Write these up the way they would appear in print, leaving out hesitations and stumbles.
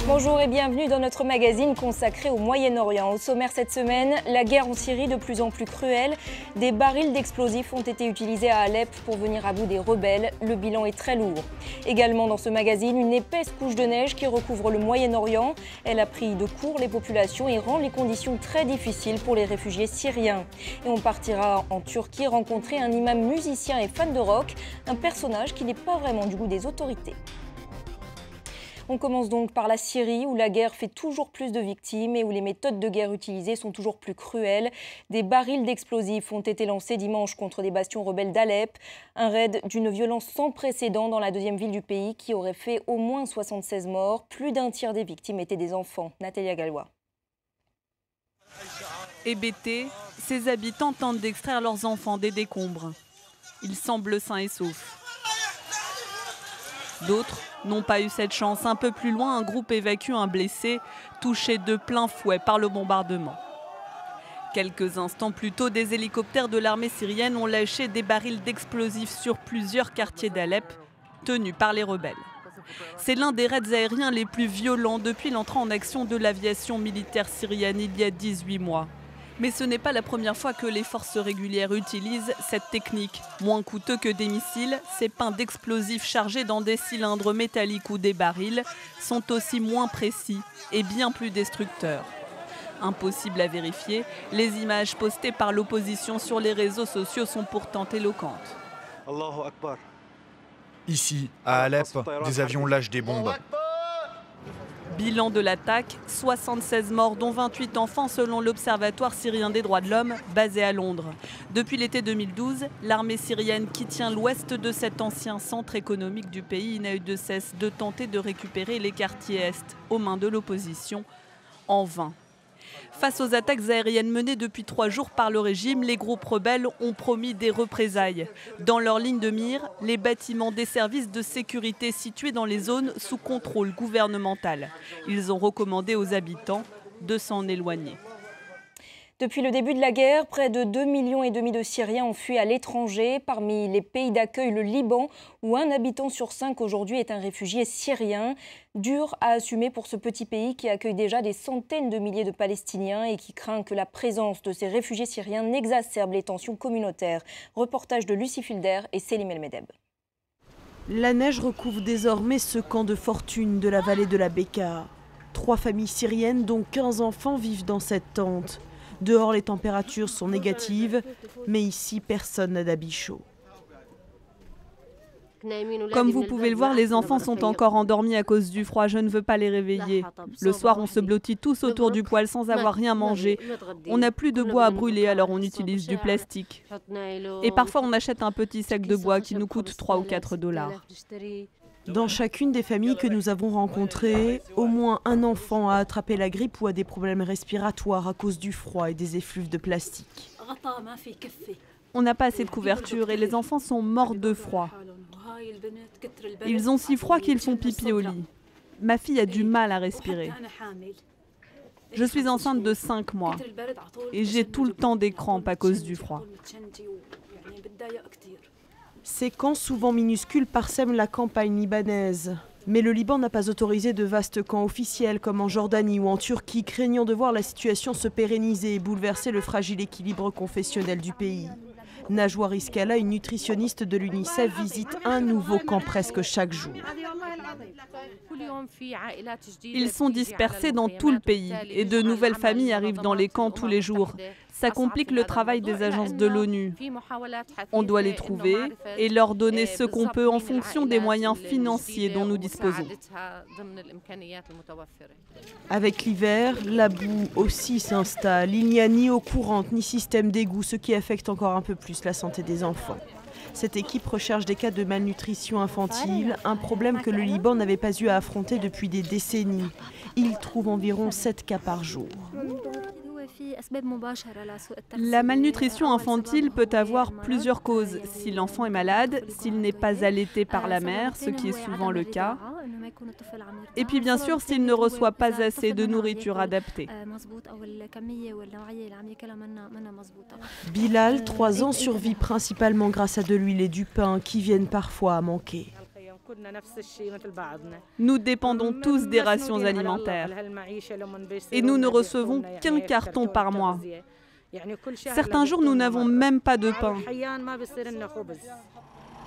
Bonjour et bienvenue dans notre magazine consacré au Moyen-Orient. Au sommaire cette semaine, la guerre en Syrie de plus en plus cruelle. Des barils d'explosifs ont été utilisés à Alep pour venir à bout des rebelles. Le bilan est très lourd. Également dans ce magazine, une épaisse couche de neige qui recouvre le Moyen-Orient. Elle a pris de court les populations et rend les conditions très difficiles pour les réfugiés syriens. Et on partira en Turquie rencontrer un imam musicien et fan de rock, un personnage qui n'est pas vraiment du goût des autorités. On commence donc par la Syrie où la guerre fait toujours plus de victimes et où les méthodes de guerre utilisées sont toujours plus cruelles. Des barils d'explosifs ont été lancés dimanche contre des bastions rebelles d'Alep. Un raid d'une violence sans précédent dans la deuxième ville du pays qui aurait fait au moins 76 morts. Plus d'un tiers des victimes étaient des enfants. Nathalie Gallois. Hébétés, ces habitants tentent d'extraire leurs enfants des décombres. Ils semblent sains et saufs. D'autres n'ont pas eu cette chance. Un peu plus loin, un groupe évacue un blessé, touché de plein fouet par le bombardement. Quelques instants plus tôt, des hélicoptères de l'armée syrienne ont lâché des barils d'explosifs sur plusieurs quartiers d'Alep, tenus par les rebelles. C'est l'un des raids aériens les plus violents depuis l'entrée en action de l'aviation militaire syrienne il y a 18 mois. Mais ce n'est pas la première fois que les forces régulières utilisent cette technique. Moins coûteux que des missiles, ces pains d'explosifs chargés dans des cylindres métalliques ou des barils sont aussi moins précis et bien plus destructeurs. Impossible à vérifier, les images postées par l'opposition sur les réseaux sociaux sont pourtant éloquentes. Ici, à Alep, des avions lâchent des bombes. Bilan de l'attaque, 76 morts dont 28 enfants selon l'Observatoire syrien des droits de l'homme basé à Londres. Depuis l'été 2012, l'armée syrienne qui tient l'ouest de cet ancien centre économique du pays n'a eu de cesse de tenter de récupérer les quartiers est aux mains de l'opposition, en vain. Face aux attaques aériennes menées depuis 3 jours par le régime, les groupes rebelles ont promis des représailles. Dans leur ligne de mire, les bâtiments des services de sécurité situés dans les zones sous contrôle gouvernemental. Ils ont recommandé aux habitants de s'en éloigner. Depuis le début de la guerre, près de 2,5 millions de Syriens ont fui à l'étranger. Parmi les pays d'accueil, le Liban, où un habitant sur 5 aujourd'hui est un réfugié syrien. Dur à assumer pour ce petit pays qui accueille déjà des centaines de milliers de Palestiniens et qui craint que la présence de ces réfugiés syriens n'exacerbe les tensions communautaires. Reportage de Lucie Filder et Selim El Medeb. La neige recouvre désormais ce camp de fortune de la vallée de la Bekaa. 3 familles syriennes, dont 15 enfants, vivent dans cette tente. Dehors, les températures sont négatives, mais ici, personne n'a d'habits chauds. Comme vous pouvez le voir, les enfants sont encore endormis à cause du froid. Je ne veux pas les réveiller. Le soir, on se blottit tous autour du poêle sans avoir rien mangé. On n'a plus de bois à brûler, alors on utilise du plastique. Et parfois, on achète un petit sac de bois qui nous coûte 3 ou 4 $. Dans chacune des familles que nous avons rencontrées, au moins un enfant a attrapé la grippe ou a des problèmes respiratoires à cause du froid et des effluves de plastique. On n'a pas assez de couverture et les enfants sont morts de froid. Ils ont si froid qu'ils font pipi au lit. Ma fille a du mal à respirer. Je suis enceinte de 5 mois et j'ai tout le temps des crampes à cause du froid. Ces camps, souvent minuscules, parsèment la campagne libanaise. Mais le Liban n'a pas autorisé de vastes camps officiels comme en Jordanie ou en Turquie, craignant de voir la situation se pérenniser et bouleverser le fragile équilibre confessionnel du pays. Najwa Rizkallah, une nutritionniste de l'UNICEF, visite un nouveau camp presque chaque jour. Ils sont dispersés dans tout le pays et de nouvelles familles arrivent dans les camps tous les jours. Ça complique le travail des agences de l'ONU. On doit les trouver et leur donner ce qu'on peut en fonction des moyens financiers dont nous disposons. Avec l'hiver, la boue aussi s'installe. Il n'y a ni eau courante ni système d'égout, ce qui affecte encore un peu plus la santé des enfants. Cette équipe recherche des cas de malnutrition infantile, un problème que le Liban n'avait pas eu à affronter depuis des décennies. Il trouve environ 7 cas par jour. La malnutrition infantile peut avoir plusieurs causes. Si l'enfant est malade, s'il n'est pas allaité par la mère, ce qui est souvent le cas. Et puis bien sûr, s'il ne reçoit pas assez de nourriture adaptée. Bilal, 3 ans, survit principalement grâce à de l'huile et du pain qui viennent parfois à manquer. Nous dépendons tous des rations alimentaires et nous ne recevons qu'un carton par mois. Certains jours, nous n'avons même pas de pain.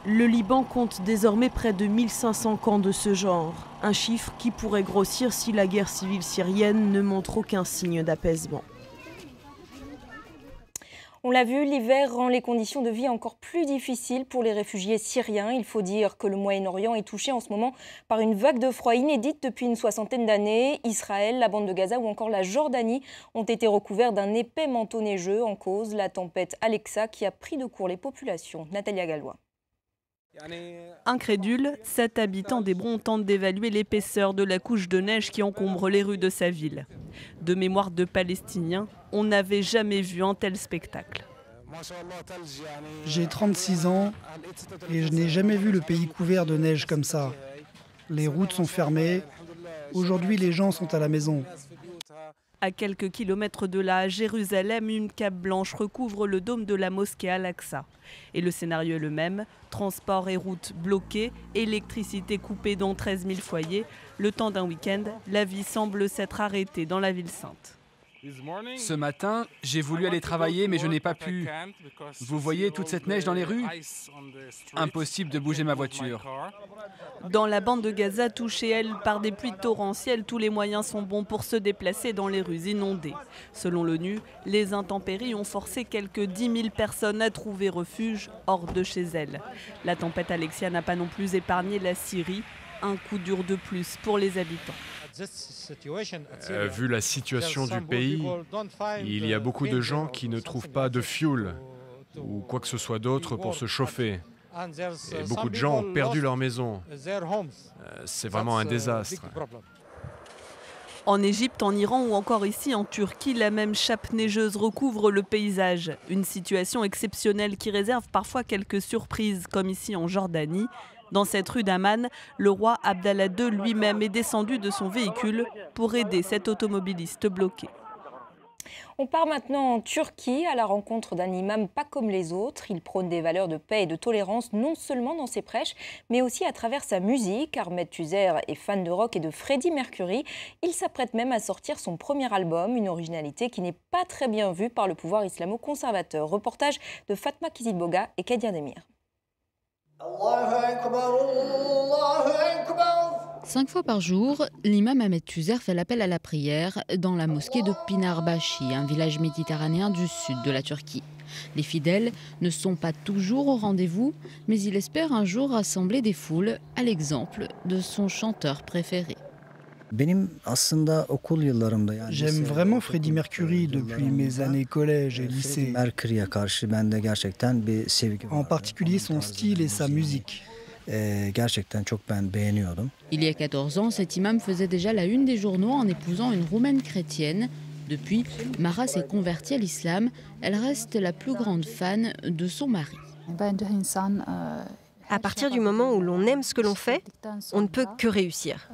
Le Liban compte désormais près de 1500 camps de ce genre, un chiffre qui pourrait grossir si la guerre civile syrienne ne montre aucun signe d'apaisement. On l'a vu, l'hiver rend les conditions de vie encore plus difficiles pour les réfugiés syriens. Il faut dire que le Moyen-Orient est touché en ce moment par une vague de froid inédite depuis une soixantaine d'années. Israël, la bande de Gaza ou encore la Jordanie ont été recouverts d'un épais manteau neigeux, en cause la tempête Alexa qui a pris de court les populations. Natalia Gallois. Incrédules, 7 habitants d'Hébron tentent d'évaluer l'épaisseur de la couche de neige qui encombre les rues de sa ville. De mémoire de Palestiniens, on n'avait jamais vu un tel spectacle. J'ai 36 ans et je n'ai jamais vu le pays couvert de neige comme ça. Les routes sont fermées. Aujourd'hui, les gens sont à la maison. À quelques kilomètres de là, à Jérusalem, une cape blanche recouvre le dôme de la mosquée Al-Aqsa. Et le scénario est le même, transport et routes bloquées, électricité coupée dans 13 000 foyers. Le temps d'un week-end, la vie semble s'être arrêtée dans la ville sainte. Ce matin, j'ai voulu aller travailler, mais je n'ai pas pu. Vous voyez toute cette neige dans les rues ? Impossible de bouger ma voiture. Dans la bande de Gaza, touchée, elle, par des pluies torrentielles, tous les moyens sont bons pour se déplacer dans les rues inondées. Selon l'ONU, les intempéries ont forcé quelques 10 000 personnes à trouver refuge hors de chez elles. La tempête Alexia n'a pas non plus épargné la Syrie. Un coup dur de plus pour les habitants. Vu la situation du pays, il y a beaucoup de gens qui ne trouvent pas de fioul ou quoi que ce soit d'autre pour se chauffer. Et beaucoup de gens ont perdu leur maison. C'est vraiment un désastre. En Égypte, en Iran ou encore ici en Turquie, la même chape neigeuse recouvre le paysage. Une situation exceptionnelle qui réserve parfois quelques surprises, comme ici en Jordanie. Dans cette rue d'Amman, le roi Abdallah II lui-même est descendu de son véhicule pour aider cet automobiliste bloqué. On part maintenant en Turquie à la rencontre d'un imam pas comme les autres. Il prône des valeurs de paix et de tolérance non seulement dans ses prêches, mais aussi à travers sa musique. Ahmet Tuzer est fan de rock et de Freddie Mercury. Il s'apprête même à sortir son premier album, une originalité qui n'est pas très bien vue par le pouvoir islamo-conservateur. Reportage de Fatma Kizilboga et Kadia Demir. 5 fois par jour, l'imam Ahmet Tuzer fait l'appel à la prière dans la mosquée de Pınarbaşı, un village méditerranéen du sud de la Turquie. Les fidèles ne sont pas toujours au rendez-vous, mais il espère un jour rassembler des foules, à l'exemple de son chanteur préféré. J'aime vraiment Freddie Mercury depuis mes années collège et lycée. En particulier son style et sa musique. Il y a 14 ans, cet imam faisait déjà la une des journaux en épousant une Roumaine chrétienne. Depuis, Mara s'est convertie à l'islam. Elle reste la plus grande fan de son mari. À partir du moment où l'on aime ce que l'on fait, on ne peut que réussir.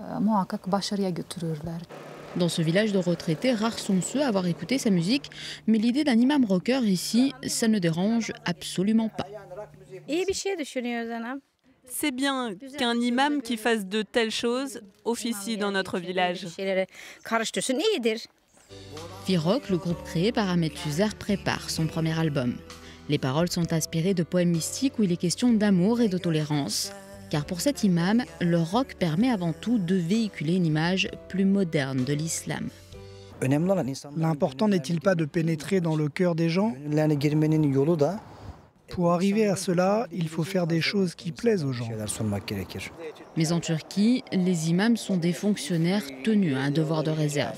Dans ce village de retraités, rares sont ceux à avoir écouté sa musique, mais l'idée d'un imam rocker ici, ça ne dérange absolument pas. C'est bien qu'un imam qui fasse de telles choses officie dans notre village. Firok, le groupe créé par Ahmet Tuzer, prépare son premier album. Les paroles sont inspirées de poèmes mystiques où il est question d'amour et de tolérance. Car pour cet imam, le rock permet avant tout de véhiculer une image plus moderne de l'islam. L'important n'est-il pas de pénétrer dans le cœur des gens ? Pour arriver à cela, il faut faire des choses qui plaisent aux gens. Mais en Turquie, les imams sont des fonctionnaires tenus à un devoir de réserve.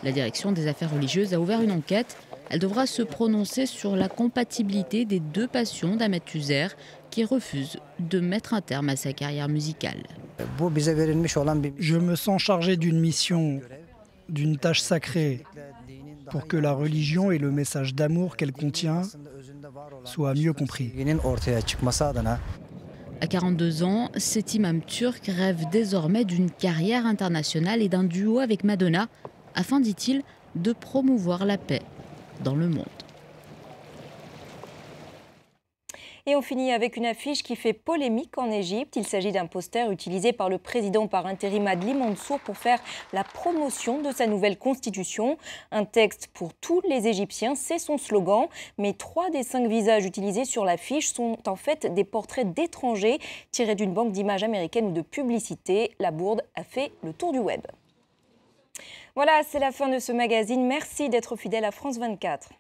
La direction des affaires religieuses a ouvert une enquête. Elle devra se prononcer sur la compatibilité des deux passions d'Ahmet Tuzer, qui refuse de mettre un terme à sa carrière musicale. Je me sens chargé d'une mission, d'une tâche sacrée, pour que la religion et le message d'amour qu'elle contient soient mieux compris. À 42 ans, cet imam turc rêve désormais d'une carrière internationale et d'un duo avec Madonna, afin, dit-il, de promouvoir la paix dans le monde. Et on finit avec une affiche qui fait polémique en Égypte. Il s'agit d'un poster utilisé par le président par intérim Adli Mansour pour faire la promotion de sa nouvelle constitution. Un texte pour tous les Égyptiens, c'est son slogan. Mais 3 des 5 visages utilisés sur l'affiche sont en fait des portraits d'étrangers tirés d'une banque d'images américaine ou de publicité. La bourde a fait le tour du web. Voilà, c'est la fin de ce magazine. Merci d'être fidèle à France 24.